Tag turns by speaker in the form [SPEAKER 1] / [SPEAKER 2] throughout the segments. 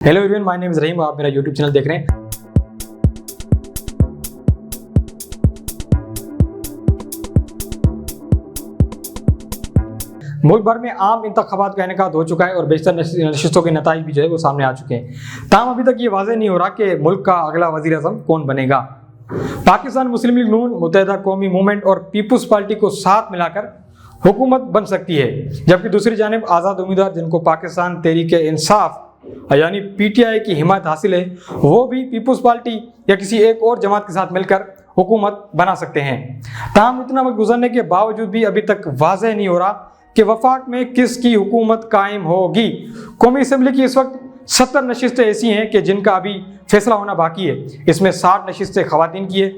[SPEAKER 1] Hello everyone, my name is Rahim. आप मेरा YouTube channel देख रहे हैं। मुल्क भर में आम इंतखाबात का इनेकाद हो चुका है और बेशतर नशिस्तों के नताइज भी जो है वो सामने आ चुके हैं। ताहम अभी तक ये वाज़ेह नहीं हो रहा कि मुल्क का अगला वज़ीर आज़म कौन बनेगा। पाकिस्तान मुस्लिम लीग नून, मुत्तहिदा कौमी मूवमेंट और पीपुल्स पार्टी को साथ मिलाकर हुकूमत बन सकती है, जबकि दूसरी जानिब आज़ाद उम्मीदवार जिनको पाकिस्तान तहरीक इंसाफ यानी पीटीआई की हिमायत हासिल है, वो भी पीपुल्स पार्टी या किसी एक और जमात के साथ मिलकर हुकूमत बना सकते हैं। ताहम इतना वक्त गुजरने के बावजूद भी अभी तक वाज़ेह नहीं हो रहा कि वफाक में किसकी हुकूमत कायम होगी। कौमी असम्बली की इस वक्त 70 नशिस्तें ऐसी हैं कि जिनका अभी फैसला होना बाकी है। इसमें 60 नशिस्तें ख़वातीन की है,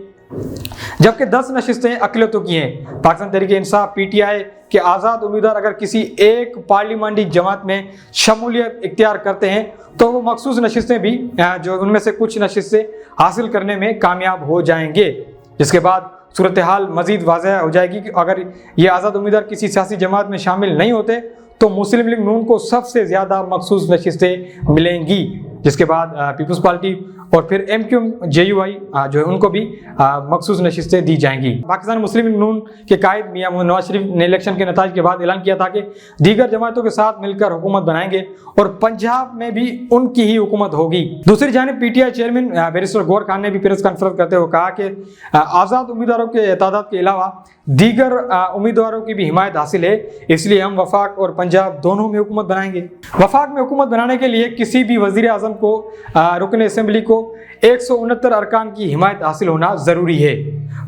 [SPEAKER 1] जबकि 10 नशिस्तें अक़लियतों की हैं। पाकिस्तान तहरीक इंसाफ पीटीआई के आज़ाद उम्मीदवार अगर किसी एक पार्लियामेंट्री जमात में शमूलियत इख्तियार करते हैं तो वो मखसूस नशिस्तें भी जो उनमें से कुछ नशिस्तें हासिल करने में कामयाब हो जाएंगे, जिसके बाद सूरत हाल मज़ीद वाज़ेह हो जाएगी कि अगर ये आज़ाद उम्मीदवार किसी सियासी जमात में शामिल नहीं होते तो मुस्लिम लीग नून को सबसे ज़्यादा मखसूस नशिस्तें मिलेंगी, जिसके बाद पीपुल्स पार्टी और फिर MQM JUI जो है उनको भी मखसूस नशिस्तें दी जाएंगी। पाकिस्तान मुस्लिम लीग नून के कायद मियां नवाज शरीफ ने इलेक्शन के नताइज के बाद ऐलान किया था कि दीगर जमातों के साथ मिलकर हुकूमत बनाएंगे और पंजाब में भी उनकी ही हुकूमत होगी। दूसरी जानिब PTI chairman barrister Gauhar Khan ने भी प्रेस कॉन्फ्रेंस करते हुए कहा कि आज़ाद उम्मीदवारों के तादाद के अलावा दीगर उम्मीदवारों की भी हिमायत हासिल है, इसलिए हम वफाक और पंजाब दोनों में हुकूमत बनाएंगे। वफाक में हुकूमत बनाने के लिए किसी भी वज़ीर आज़म को रुकन असम्बली को 169 अरकान की हिमायत हासिल होना ज़रूरी है।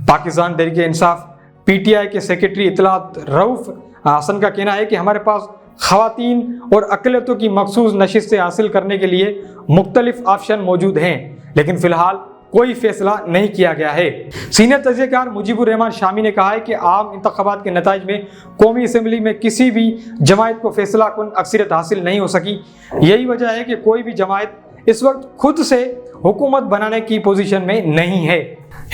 [SPEAKER 1] पाकिस्तान तहरीक इंसाफ पीटीआई के सेक्रेटरी इत्तलात रऊफ़ हसन का कहना है कि हमारे पास ख़वातीन और अक़लियतों की मखसूस नशिस्तें हासिल करने के लिए मुख्तलिफ ऑप्शन मौजूद हैं, लेकिन फ़िलहाल कोई फैसला नहीं किया गया है। सीनियर तजज़ियाकार मुजीबुर रहमान शामी ने कहा है कि आम इंतखाबात के नताइज में कौमी असम्बली में किसी भी जमात को फैसला कुन अक्सरियत हासिल नहीं हो सकी। यही वजह है कि कोई भी जमात इस वक्त खुद से हुकूमत बनाने की पोजीशन में नहीं है।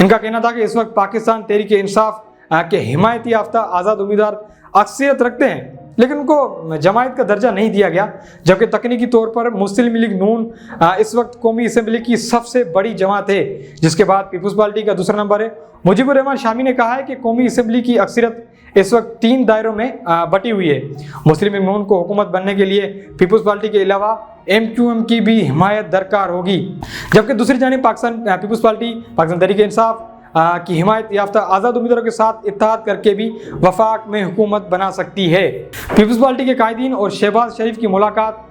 [SPEAKER 1] इनका कहना था कि इस वक्त पाकिस्तान तहरीक इंसाफ के हिमायती याफ्ता आज़ाद उम्मीदवार अक्सरियत रखते हैं, लेकिन उनको जमात का दर्जा नहीं दिया गया, जबकि तकनीकी तौर पर मुस्लिम लीग नून इस वक्त कौमी असम्बली की सबसे बड़ी जमात है, जिसके बाद पीपुल्स पार्टी का दूसरा नंबर है। मुजीबुर रहमान शामी ने कहा है कि कौमी असम्बली की अक्सरियत इस वक्त 3 दायरों में बटी हुई है। मुस्लिम लीग नून को हुकूमत बनने के लिए पीपुल्स पार्टी के अलावा MQM की भी हिमायत दरकार होगी, जबकि दूसरी जानिब पाकिस्तान पीपुल्स पार्टी पाकिस्तान तहरीक इंसाफ की हिमायत याफ्ता आज़ाद उम्मीदवारों के साथ इत्तेहाद करके भी वफाक में हुकूमत बना सकती है। पीपुल्स पार्टी के कायदीन और शहबाज शरीफ की मुलाकात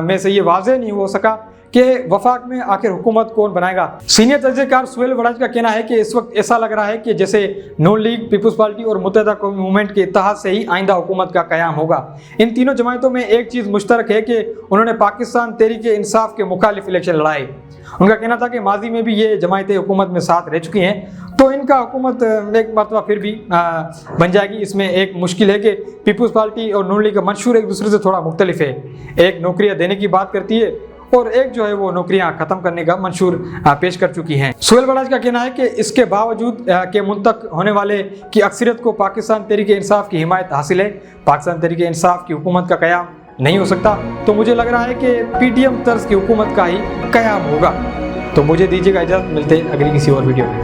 [SPEAKER 1] में से ये वाज़ेह नहीं हो सका कि वफाक में आखिर हुकूमत कौन बनाएगा। सीनियर तजज़ियाकार सुहेल वड़ाज का कहना है कि इस वक्त ऐसा लग रहा है कि जैसे नून लीग, पीपुल्स पार्टी और मुत्तहिदा कौमी मूवमेंट के इत्तेहाद से ही आइंदा हुकूमत का क़याम होगा। इन तीनों जमातों में एक चीज़ मुश्तरक है कि उन्होंने पाकिस्तान तहरीक इंसाफ के मुखालिफ इलेक्शन लड़ाए। उनका कहना था कि माजी में भी ये जमातें हुकूमत में साथ रह चुकी हैं, तो इनका हुकूमत एक मरतबा फिर भी बन जाएगी। इसमें एक मुश्किल है कि पीपुल्स पार्टी और नून लीग का मंशूर एक दूसरे से थोड़ा मुख्तलिफ है। एक नौकरियाँ देने की बात करती है और एक जो है वो नौकरियां ख़त्म करने का मंशूर पेश कर चुकी हैं। सुहेल वड़ाज का कहना है कि इसके बावजूद के मुंतक होने वाले की अक्सरियत को पाकिस्तान तहरीक इंसाफ की हिमायत हासिल है, पाकिस्तान तहरीक इंसाफ की हुकूमत का क़याम नहीं हो सकता। तो मुझे लग रहा है कि PTM तर्ज की हुकूमत का ही क़याम होगा। तो मुझे दीजिएगा इजाज़त, मिलते हैं अगली किसी और वीडियो में।